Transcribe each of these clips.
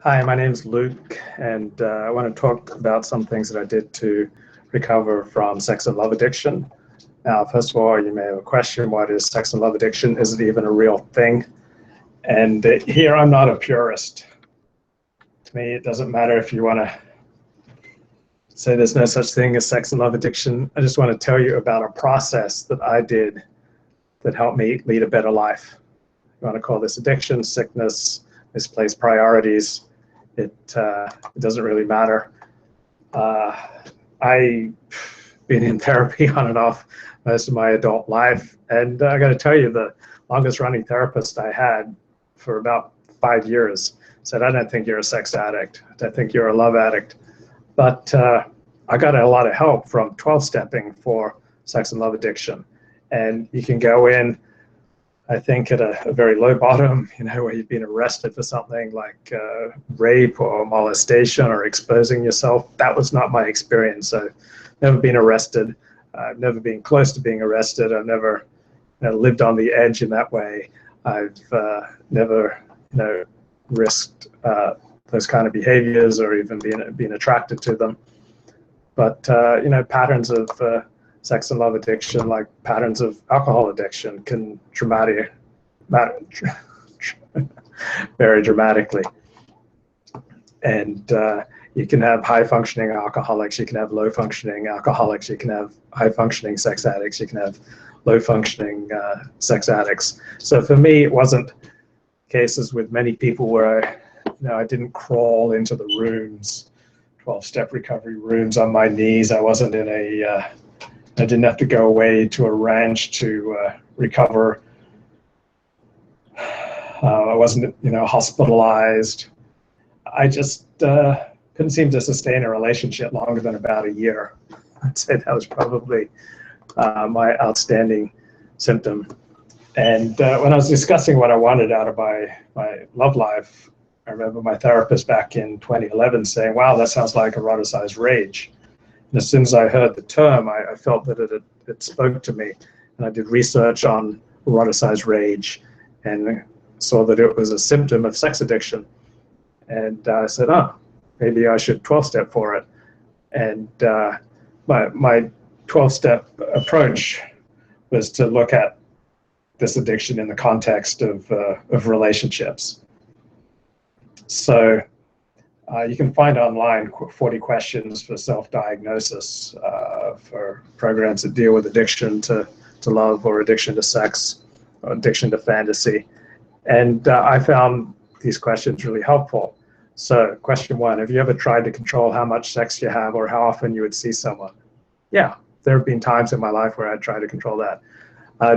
Hi, my name's Luke, and I want to talk about some things that I did to recover from sex and love addiction. Now, first of all, you may have a question, what is sex and love addiction? Is it even a real thing? And here I'm not a purist. To me, it doesn't matter if you want to say there's no such thing as sex and love addiction. I just want to tell you about a process that I did that helped me lead a better life. You want to call this addiction, sickness, misplaced priorities. It doesn't really matter. I've been in therapy on and off most of my adult life, and I got to tell you, the longest running therapist I had for about 5 years said, I don't think you're a sex addict. I think you're a love addict. But I got a lot of help from 12-stepping for sex and love addiction. And you can go in, I think, at a very low bottom, where you've been arrested for something like rape or molestation or exposing yourself. That was not my experience. I've never been arrested. I've never been close to being arrested. I've never lived on the edge in that way. I've never risked those kind of behaviors or even been attracted to them. But patterns of sex and love addiction, like patterns of alcohol addiction, can vary dramatically. And you can have high-functioning alcoholics, you can have low-functioning alcoholics, you can have high-functioning sex addicts, you can have low-functioning sex addicts. So for me, it wasn't cases with many people where I didn't crawl into the rooms, 12-step recovery rooms on my knees. I wasn't in I didn't have to go away to a ranch to recover. I wasn't, hospitalized. I just couldn't seem to sustain a relationship longer than about a year. I'd say that was probably my outstanding symptom. And when I was discussing what I wanted out of my love life, I remember my therapist back in 2011 saying, wow, that sounds like eroticized rage. And as soon as I heard the term, I felt that it spoke to me. And I did research on eroticized rage and saw that it was a symptom of sex addiction. And I said, maybe I should 12-step for it. And my 12-step approach was to look at this addiction in the context of relationships. So you can find online 40 questions for self-diagnosis for programs that deal with addiction to love or addiction to sex or addiction to fantasy. And I found these questions really helpful. So question 1, have you ever tried to control how much sex you have or how often you would see someone? Yeah, there have been times in my life where I tried to control that.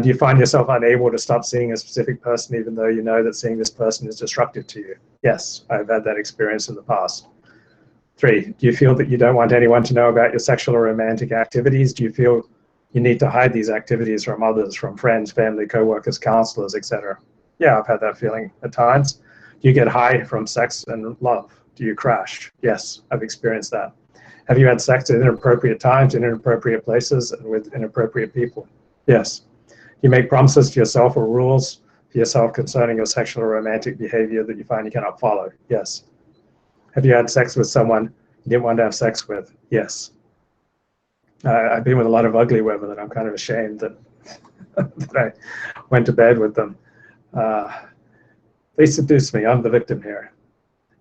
Do you find yourself unable to stop seeing a specific person even though you know that seeing this person is destructive to you? Yes, I've had that experience in the past. 3, do you feel that you don't want anyone to know about your sexual or romantic activities? Do you feel you need to hide these activities from others, from friends, family, co-workers, counselors, etc.? Yeah, I've had that feeling at times. Do you get high from sex and love? Do you crash? Yes, I've experienced that. Have you had sex at inappropriate times, in inappropriate places, and with inappropriate people? Yes. You make promises to yourself or rules for yourself concerning your sexual or romantic behavior that you find you cannot follow? Yes. Have you had sex with someone you didn't want to have sex with? Yes. I've been with a lot of ugly women and I'm kind of ashamed that, that I went to bed with them. They seduced me. I'm the victim here.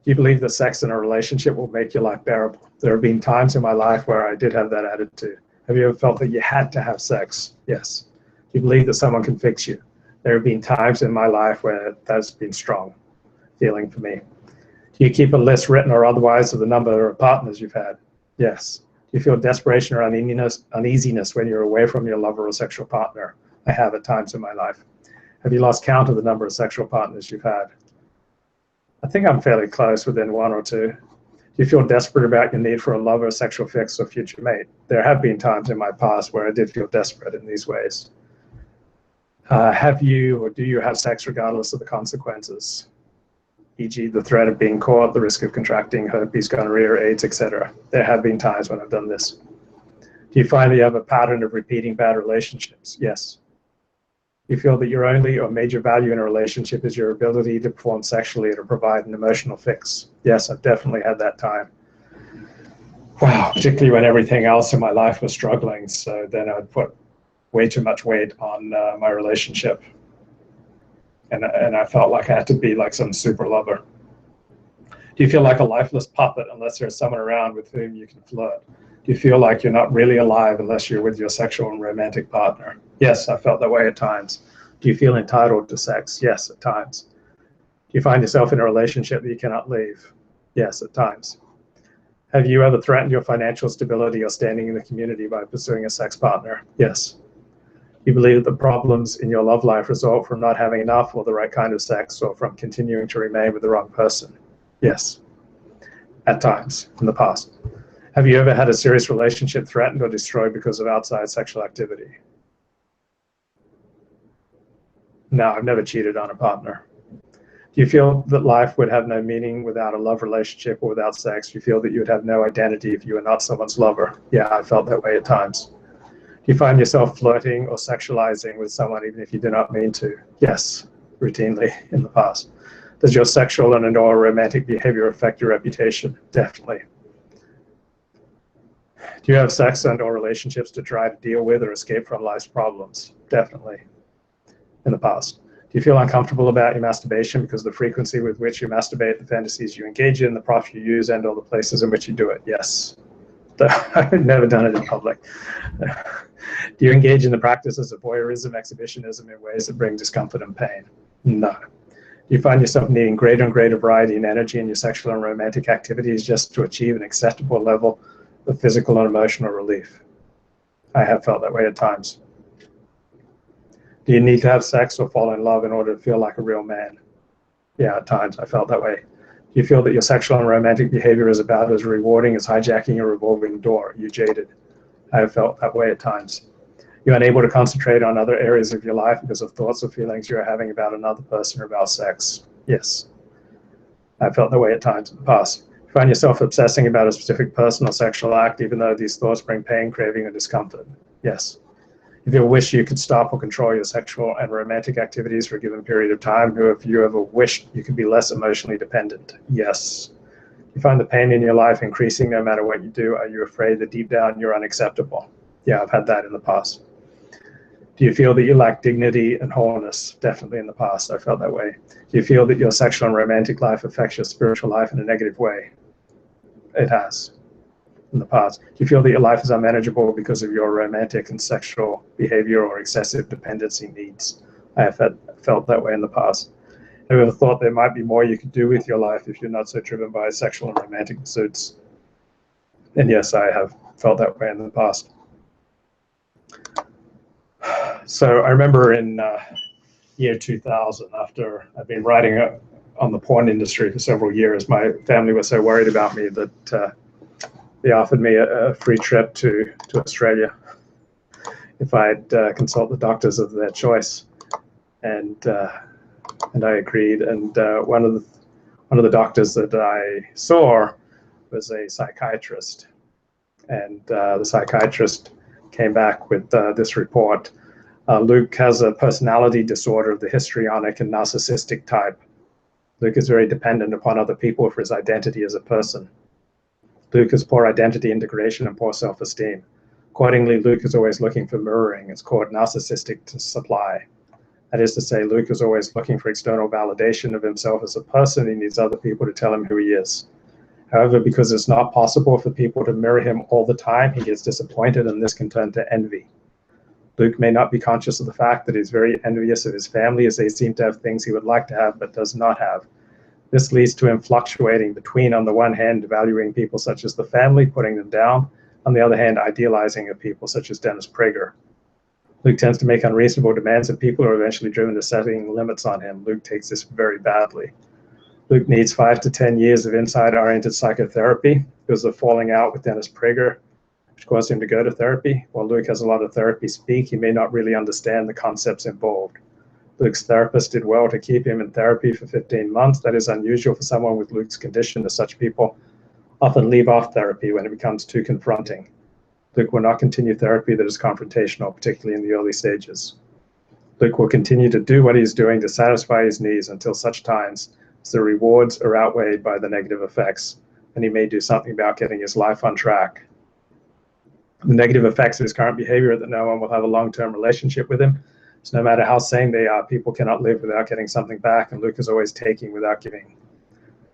Do you believe that sex in a relationship will make your life bearable? There have been times in my life where I did have that attitude. Have you ever felt that you had to have sex? Yes. Do you believe that someone can fix you? There have been times in my life where that's been strong feeling for me. Do you keep a list, written or otherwise, of the number of partners you've had? Yes. Do you feel desperation or uneasiness when you're away from your lover or sexual partner? I have at times in my life. Have you lost count of the number of sexual partners you've had? I think I'm fairly close, within 1 or 2. Do you feel desperate about your need for a lover, sexual fix, or future mate? There have been times in my past where I did feel desperate in these ways. Have you or do you have sex regardless of the consequences? E.g. the threat of being caught, the risk of contracting herpes, gonorrhea, AIDS, etc. There have been times when I've done this. Do you find that you have a pattern of repeating bad relationships? Yes. You feel that your only or major value in a relationship is your ability to perform sexually or to provide an emotional fix. Yes, I've definitely had that time. Wow, particularly when everything else in my life was struggling. So then I'd put way too much weight on my relationship. And I felt like I had to be like some super lover. Do you feel like a lifeless puppet unless there's someone around with whom you can flirt? Do you feel like you're not really alive unless you're with your sexual and romantic partner? Yes, I felt that way at times. Do you feel entitled to sex? Yes, at times. Do you find yourself in a relationship that you cannot leave? Yes, at times. Have you ever threatened your financial stability or standing in the community by pursuing a sex partner? Yes. You believe that the problems in your love life result from not having enough or the right kind of sex or from continuing to remain with the wrong person? Yes, at times in the past. Have you ever had a serious relationship threatened or destroyed because of outside sexual activity? No, I've never cheated on a partner. Do you feel that life would have no meaning without a love relationship or without sex? Do you feel that you would have no identity if you were not someone's lover? Yeah, I felt that way at times. Do you find yourself flirting or sexualizing with someone even if you do not mean to? Yes, routinely in the past. Does your sexual and or romantic behavior affect your reputation? Definitely. Do you have sex and or relationships to try to deal with or escape from life's problems? Definitely in the past. Do you feel uncomfortable about your masturbation because of the frequency with which you masturbate, the fantasies you engage in, the props you use, and all the places in which you do it? Yes. I've never done it in public. Do you engage in the practices of voyeurism, exhibitionism in ways that bring discomfort and pain? No. Do you find yourself needing greater and greater variety and energy in your sexual and romantic activities just to achieve an acceptable level of physical and emotional relief? I have felt that way at times. Do you need to have sex or fall in love in order to feel like a real man? Yeah, at times I felt that way. Do you feel that your sexual and romantic behavior is about as rewarding as hijacking a revolving door? Are you jaded? I have felt that way at times. You're unable to concentrate on other areas of your life because of thoughts or feelings you're having about another person or about sex? Yes. I felt that way at times in the past. You find yourself obsessing about a specific person or sexual act even though these thoughts bring pain, craving, or discomfort? Yes. If you wish you could stop or control your sexual and romantic activities for a given period of time, or if you ever wished you could be less emotionally dependent? Yes. You find the pain in your life increasing no matter what you do? Are you afraid that deep down you're unacceptable? Yeah, I've had that in the past. Do you feel that you lack dignity and wholeness? Definitely in the past, I felt that way. Do you feel that your sexual and romantic life affects your spiritual life in a negative way? It has. In the past. Do you feel that your life is unmanageable because of your romantic and sexual behavior or excessive dependency needs? I have felt that way in the past. Have you ever thought there might be more you could do with your life if you're not so driven by sexual and romantic pursuits? And yes, I have felt that way in the past. So I remember in year 2000, after I've been writing on the porn industry for several years, my family was so worried about me that they offered me a free trip to Australia if I'd consult the doctors of their choice, and I agreed. And one of the doctors that I saw was a psychiatrist, and the psychiatrist came back with this report. Luke has a personality disorder of the histrionic and narcissistic type. Luke is very dependent upon other people for his identity as a person. Luke has poor identity integration and poor self-esteem. Accordingly, Luke is always looking for mirroring. It's called narcissistic supply. That is to say, Luke is always looking for external validation of himself as a person. He needs other people to tell him who he is. However, because it's not possible for people to mirror him all the time, he gets disappointed, and this can turn to envy. Luke may not be conscious of the fact that he's very envious of his family, as they seem to have things he would like to have but does not have. This leads to him fluctuating between, on the one hand, valuing people such as the family, putting them down, on the other hand, idealizing of people such as Dennis Prager. Luke tends to make unreasonable demands, and people are eventually driven to setting limits on him. Luke takes this very badly. Luke needs 5 to 10 years of inside-oriented psychotherapy because of falling out with Dennis Prager, which caused him to go to therapy. While Luke has a lot of therapy speak, he may not really understand the concepts involved. Luke's therapist did well to keep him in therapy for 15 months. That is unusual for someone with Luke's condition, as such people often leave off therapy when it becomes too confronting. Luke will not continue therapy that is confrontational, particularly in the early stages. Luke will continue to do what he's doing to satisfy his needs until such times as the rewards are outweighed by the negative effects, and he may do something about getting his life on track. The negative effects of his current behavior are that no one will have a long-term relationship with him. So no matter how sane they are, people cannot live without getting something back, and Luke is always taking without giving.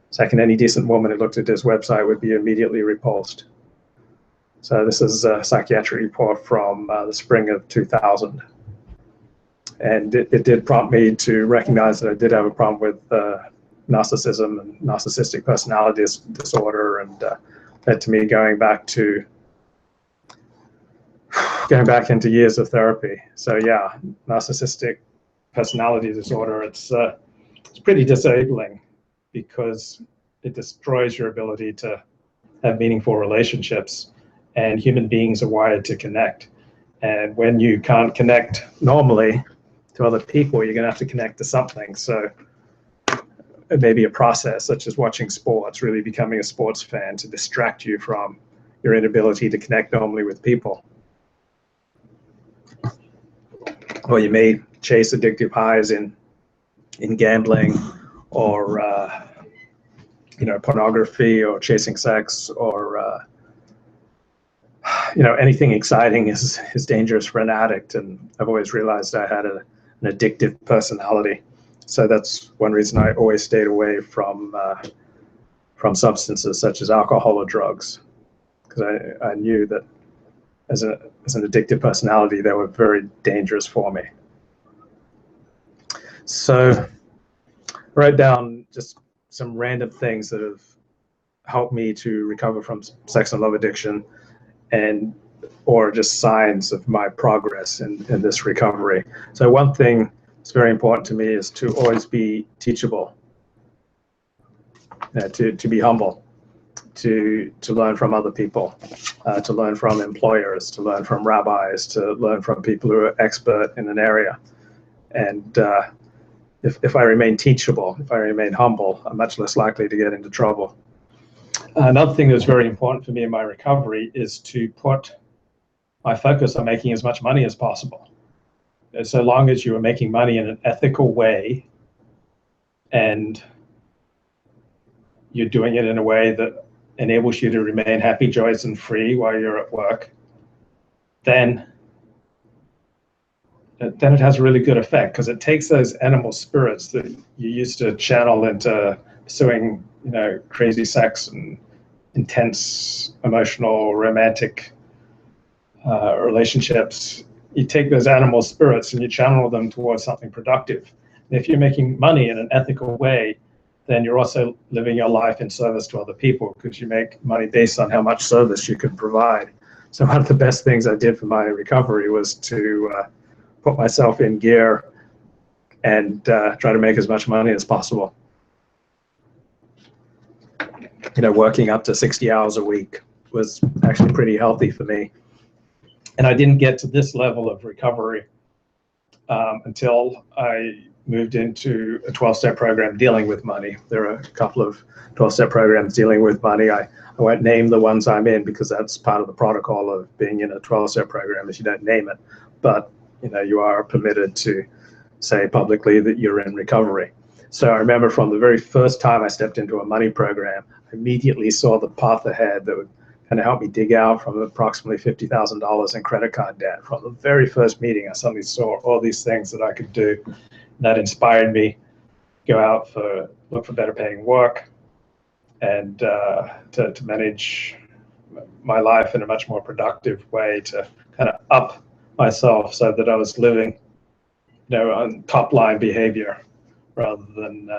Second, any decent woman who looked at his website would be immediately repulsed. So this is a psychiatric report from the spring of 2000. And it did prompt me to recognize that I did have a problem with narcissism and narcissistic personality disorder, and led to me going back into years of therapy. So yeah, narcissistic personality disorder, it's pretty disabling because it destroys your ability to have meaningful relationships, and human beings are wired to connect. And when you can't connect normally to other people, you're gonna have to connect to something. So it may be a process such as watching sports, really becoming a sports fan to distract you from your inability to connect normally with people. Or you may chase addictive highs in gambling, or pornography, or chasing sex, or anything exciting is dangerous for an addict. And I've always realized I had an addictive personality. So that's one reason I always stayed away from substances such as alcohol or drugs, because I knew that as an addictive personality, they were very dangerous for me. So I wrote down just some random things that have helped me to recover from sex and love addiction, or just signs of my progress in this recovery. So one thing that's very important to me is to always be teachable, to be humble, to learn from other people, to learn from employers, to learn from rabbis, to learn from people who are expert in an area. And if I remain teachable, if I remain humble, I'm much less likely to get into trouble. Another thing that's very important for me in my recovery is to put my focus on making as much money as possible. So long as you are making money in an ethical way, and you're doing it in a way that enables you to remain happy, joyous, and free while you're at work, then it has a really good effect, because it takes those animal spirits that you used to channel into pursuing, crazy sex and intense, emotional, romantic relationships. You take those animal spirits and you channel them towards something productive. And if you're making money in an ethical way, then you're also living your life in service to other people, because you make money based on how much service you can provide. So one of the best things I did for my recovery was to put myself in gear and try to make as much money as possible. Working up to 60 hours a week was actually pretty healthy for me. And I didn't get to this level of recovery until I moved into a 12-step program dealing with money. There are a couple of 12-step programs dealing with money. I won't name the ones I'm in, because that's part of the protocol of being in a 12-step program, is you don't name it. But you are permitted to say publicly that you're in recovery. So I remember from the very first time I stepped into a money program, I immediately saw the path ahead that would kind of help me dig out from approximately $50,000 in credit card debt. From the very first meeting, I suddenly saw all these things that I could do. That inspired me go out look for better paying work, and to manage my life in a much more productive way, to kind of up myself so that I was living, on Topline behavior rather than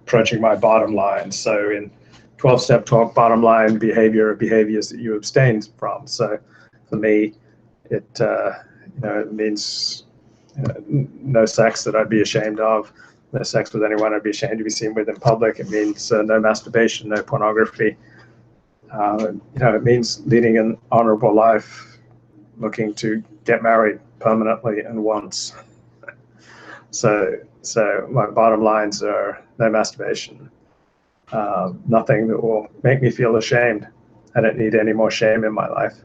approaching my bottom line. So in 12-step talk, bottom line behavior are behaviors that you abstain from. So for me, it means no sex that I'd be ashamed of, no sex with anyone I'd be ashamed to be seen with in public. It means no masturbation, no pornography. It means leading an honorable life, looking to get married permanently and once. So my bottom lines are no masturbation, nothing that will make me feel ashamed. I don't need any more shame in my life.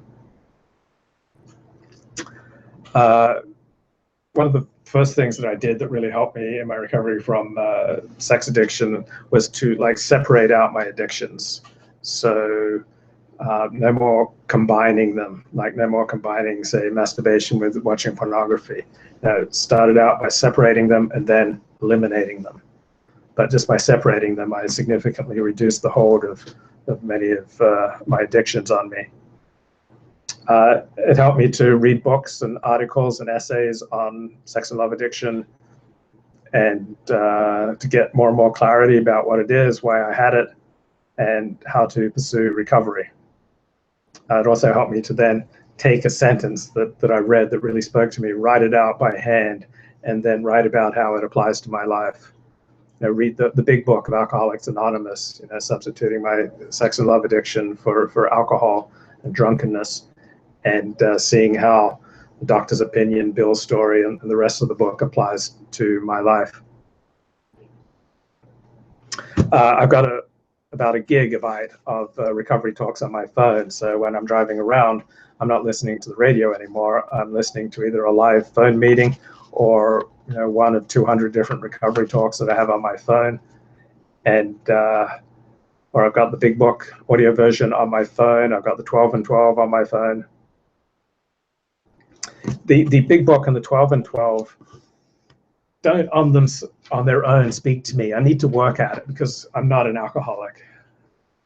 one of the first things that I did that really helped me in my recovery from sex addiction was to like separate out my addictions. So no more combining them, like no more combining, say, masturbation with watching pornography. It started out by separating them and then eliminating them. But just by separating them, I significantly reduced the hold of many of my addictions on me. It helped me to read books and articles and essays on sex and love addiction, and to get more and more clarity about what it is, why I had it, and how to pursue recovery. It also helped me to then take a sentence that I read that really spoke to me, write it out by hand, and then write about how it applies to my life. Read the big book of Alcoholics Anonymous, substituting my sex and love addiction for alcohol and drunkenness, and seeing how the doctor's opinion, Bill's story, and the rest of the book applies to my life. I've got about a gigabyte of recovery talks on my phone. So when I'm driving around, I'm not listening to the radio anymore. I'm listening to either a live phone meeting or one of 200 different recovery talks that I have on my phone. And or I've got the big book audio version on my phone. I've got the 12 and 12 on my phone. The big book and the 12 and 12 don't on their own speak to me. I need to work at it because I'm not an alcoholic,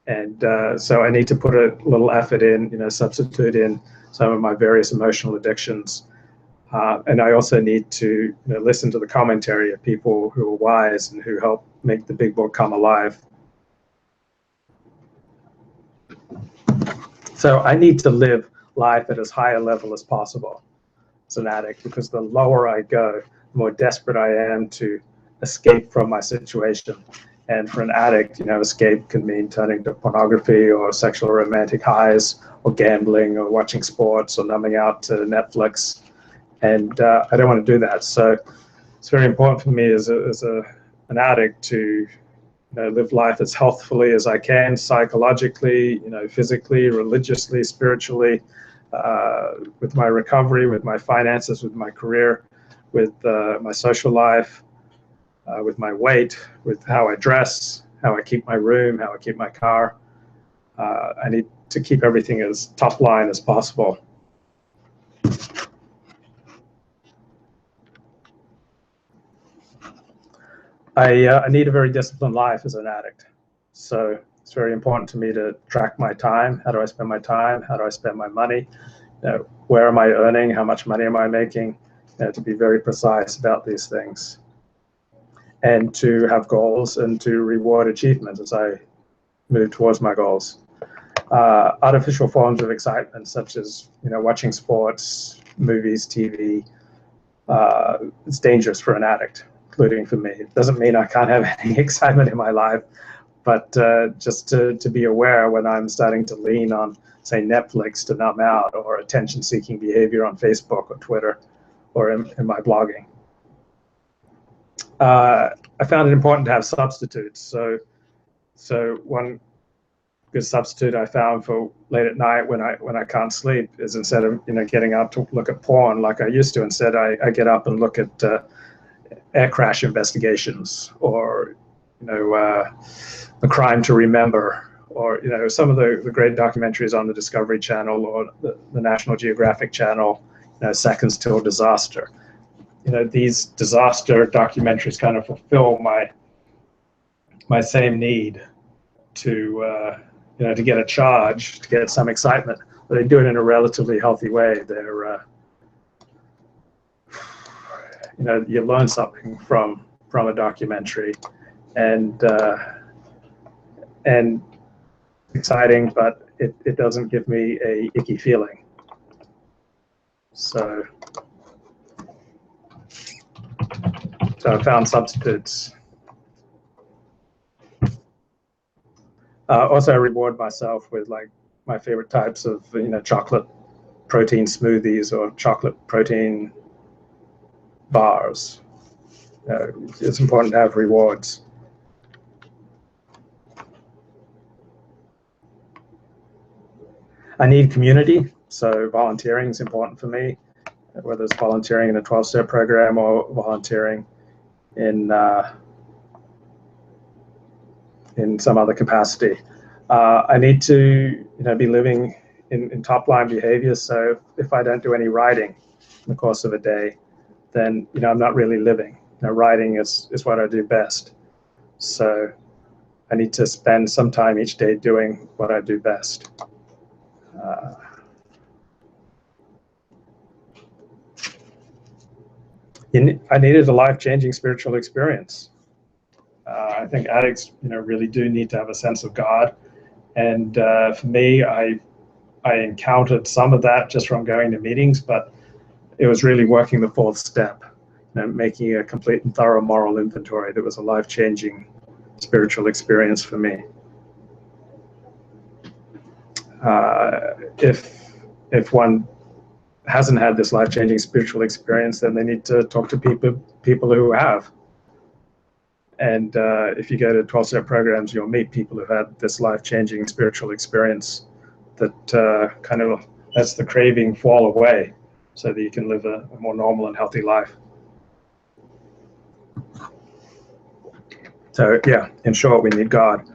and so I need to put a little effort in, substitute in some of my various emotional addictions, and I also need to listen to the commentary of people who are wise and who help make the big book come alive. So I need to live life at as high a level as possible as an addict, because the lower I go, the more desperate I am to escape from my situation. And for an addict, escape can mean turning to pornography or sexual or romantic highs or gambling or watching sports or numbing out to Netflix. And I don't want to do that. So it's very important for me as an addict to live life as healthfully as I can, psychologically, physically, religiously, spiritually, with my recovery, with my finances, with my career, with my social life, with my weight, with how I dress, how I keep my room, how I keep my car. I need to keep everything as top line as possible. I need a very disciplined life as an addict. So it's very important to me to track my time. How do I spend my time? How do I spend my money? Where am I earning? How much money am I making? To be very precise about these things. And to have goals and to reward achievement as I move towards my goals. Artificial forms of excitement, such as watching sports, movies, TV, it's dangerous for an addict, including for me. It doesn't mean I can't have any excitement in my life, but just to be aware when I'm starting to lean on, say, Netflix to numb out, or attention-seeking behavior on Facebook or Twitter, or in my blogging. I found it important to have substitutes. So one good substitute I found for late at night when I can't sleep is, instead of getting up to look at porn like I used to, instead I get up and look at air crash investigations, or The Crime to Remember, or some of the great documentaries on the Discovery Channel or the National Geographic Channel, Seconds Till Disaster. These disaster documentaries kind of fulfill my same need to to get a charge, to get some excitement, but they do it in a relatively healthy way. They're you learn something from a documentary, and exciting, but it doesn't give me a icky feeling. So I found substitutes. Also, I reward myself with my favorite types of chocolate protein smoothies or chocolate protein bars. It's important to have rewards. I need community, so volunteering is important for me. whether it's volunteering in a 12-step program or volunteering in some other capacity. I need to be living in top-line behaviors. So if I don't do any writing in the course of a day, then I'm not really living. Writing is what I do best. So I need to spend some time each day doing what I do best. I needed a life-changing spiritual experience. I think addicts, really do need to have a sense of God. And for me, I encountered some of that just from going to meetings, but it was really working the fourth step, making a complete and thorough moral inventory that was a life-changing spiritual experience for me. If one hasn't had this life-changing spiritual experience, then they need to talk to people who have. And if you go to 12-step programs, you'll meet people who've had this life-changing spiritual experience that kind of lets the craving fall away so that you can live a more normal and healthy life. So yeah, in short, we need God.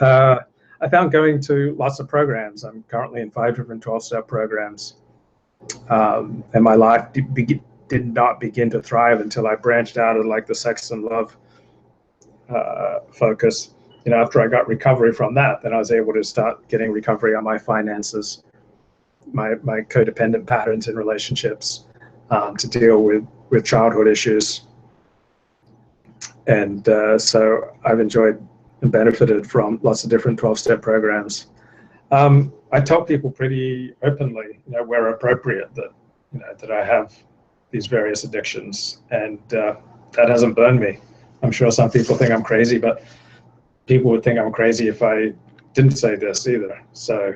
I found going to lots of programs. I'm currently in 5 different 12-step programs. And my life did not begin to thrive until I branched out of like the sex and love focus. After I got recovery from that, then I was able to start getting recovery on my finances, my codependent patterns in relationships, to deal with childhood issues. And so I've enjoyed and benefited from lots of different 12-step programs. I tell people pretty openly, where appropriate, that I have these various addictions, and that hasn't burned me. I'm sure some people think I'm crazy, but people would think I'm crazy if I didn't say this either. So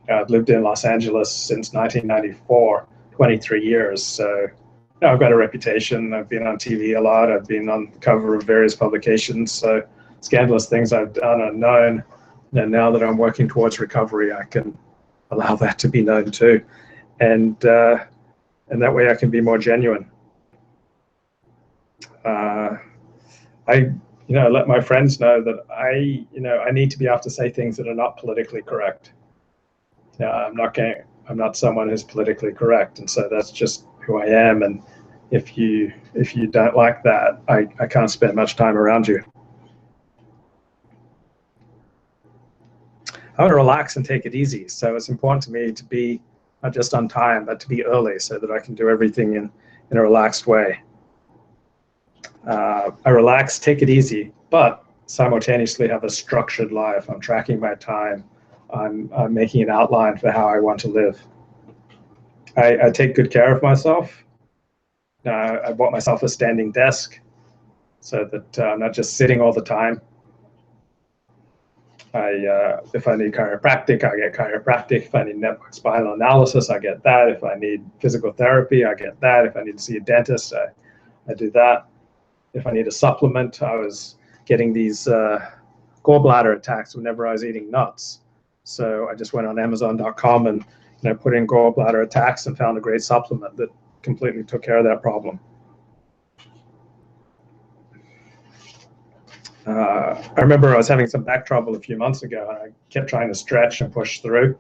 I've lived in Los Angeles since 1994, 23 years. So I've got a reputation. I've been on TV a lot. I've been on the cover of various publications. So scandalous things I've done are known. And now that I'm working towards recovery, I can allow that to be known too. And that way I can be more genuine. I let my friends know that I need to be able to say things that are not politically correct. I'm not someone who's politically correct, and so that's just who I am. And if you don't like that, I can't spend much time around you. I want to relax and take it easy. So it's important to me to be not just on time, but to be early so that I can do everything in a relaxed way. I relax, take it easy, but simultaneously have a structured life. I'm tracking my time. I'm making an outline for how I want to live. I take good care of myself. I bought myself a standing desk so that I'm not just sitting all the time. If I need chiropractic, I get chiropractic. If I need network spinal analysis, I get that. If I need physical therapy, I get that. If I need to see a dentist, I do that. If I need a supplement, I was getting these gallbladder attacks whenever I was eating nuts. So I just went on Amazon.com and put in gallbladder attacks and found a great supplement that completely took care of that problem. I remember I was having some back trouble a few months ago, and I kept trying to stretch and push through.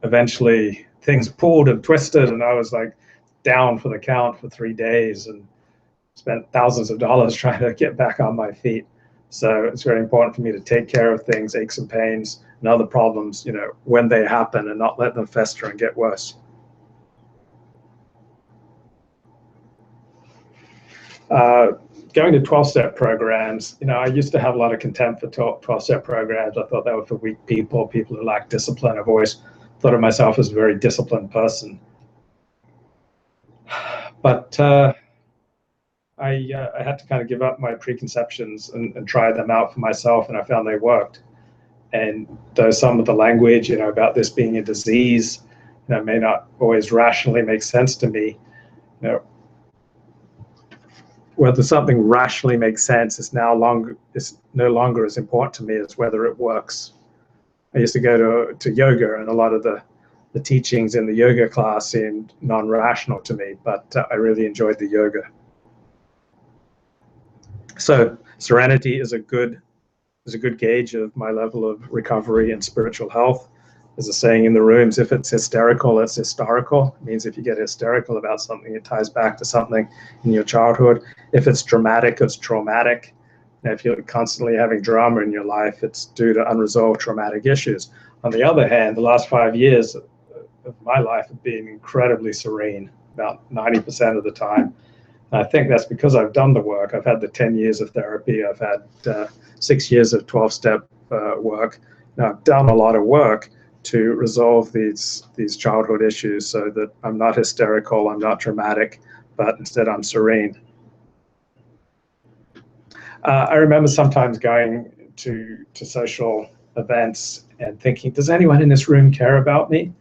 Eventually, things pulled and twisted, and I was like down for the count for 3 days and spent thousands of dollars trying to get back on my feet. So it's very important for me to take care of things, aches and pains, and other problems, when they happen, and not let them fester and get worse. Going to 12-step programs, I used to have a lot of contempt for 12-step programs. I thought they were for weak people who lack discipline. I've always thought of myself as a very disciplined person. But I had to kind of give up my preconceptions and try them out for myself, and I found they worked. And though some of the language, about this being a disease, may not always rationally make sense to me, whether something rationally makes sense is no longer as important to me as whether it works. I used to go to yoga, and a lot of the the teachings in the yoga class seemed non-rational to me, but I really enjoyed the yoga. So Serenity is a good gauge of my level of recovery and spiritual health. There's a saying in the rooms, if it's hysterical, it's historical. It means if you get hysterical about something, it ties back to something in your childhood. If it's dramatic, it's traumatic. And if you're constantly having drama in your life, it's due to unresolved traumatic issues. On the other hand, the last 5 years of my life have been incredibly serene, about 90% of the time. And I think that's because I've done the work. I've had the 10 years of therapy. I've had 6 years of 12-step work. Now, I've done a lot of work to resolve these childhood issues so that I'm not hysterical, I'm not dramatic, but instead I'm serene. I remember sometimes going to social events and thinking, does anyone in this room care about me?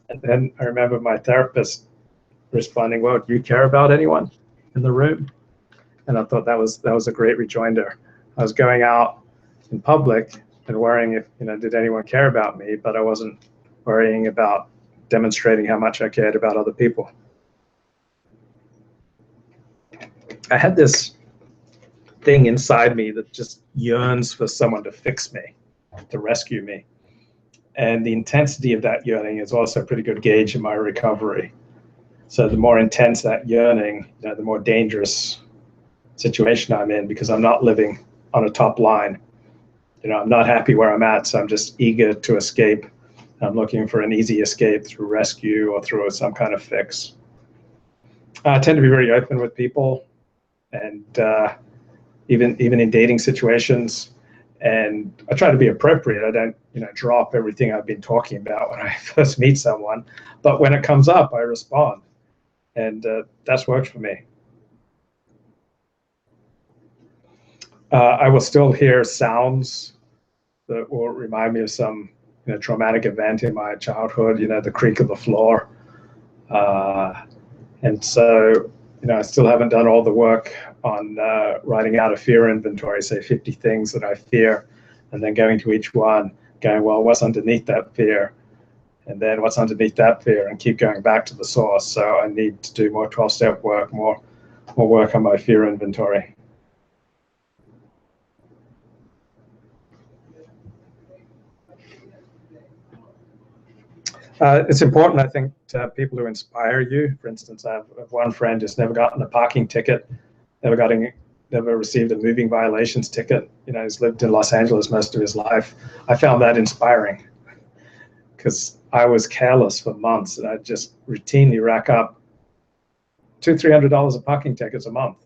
And then I remember my therapist responding, well, do you care about anyone in the room? And I thought that was a great rejoinder. I was going out in public and worrying if, did anyone care about me, but I wasn't worrying about demonstrating how much I cared about other people. I had this thing inside me that just yearns for someone to fix me, to rescue me. And the intensity of that yearning is also a pretty good gauge of my recovery. So the more intense that yearning, the more dangerous situation I'm in, because I'm not living on a top line. I'm not happy where I'm at, so I'm just eager to escape. I'm looking for an easy escape through rescue or through some kind of fix. I tend to be very open with people, and even in dating situations. And I try to be appropriate. I don't, drop everything I've been talking about when I first meet someone. But when it comes up, I respond, and that's worked for me. I will still hear sounds that will remind me of some traumatic event in my childhood, the creak of the floor. And so, I still haven't done all the work on writing out a fear inventory, say 50 things that I fear, and then going to each one, going, well, what's underneath that fear? And then what's underneath that fear, and keep going back to the source. So I need to do more 12-step work, more work on my fear inventory. It's important, I think, to have people who inspire you. For instance, I have one friend who's never gotten a parking ticket, never received a moving violations ticket. He's lived in Los Angeles most of his life. I found that inspiring because I was careless for months, and I'd just routinely rack up $200-300 of parking tickets a month.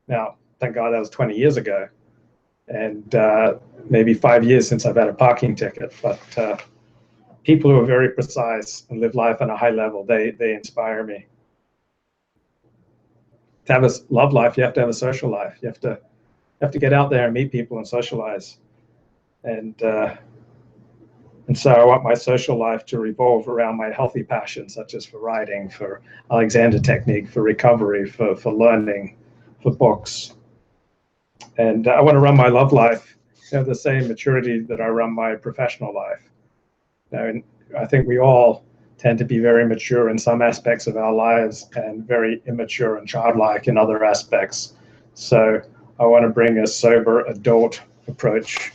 Now, thank God that was 20 years ago, and maybe 5 years since I've had a parking ticket. But people who are very precise and live life on a high level, they inspire me. To have a love life, you have to have a social life. You have to get out there and meet people and socialize. And so I want my social life to revolve around my healthy passions, such as for writing, for Alexander technique, for recovery, for learning, for books. And I want to run my love life the same maturity that I run my professional life. I think we all tend to be very mature in some aspects of our lives and very immature and childlike in other aspects. So I want to bring a sober adult approach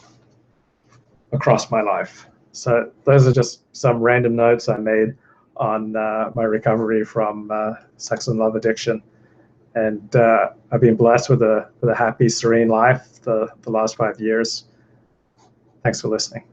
across my life. So those are just some random notes I made on my recovery from sex and love addiction. And I've been blessed with a happy, serene life the last 5 years. Thanks for listening.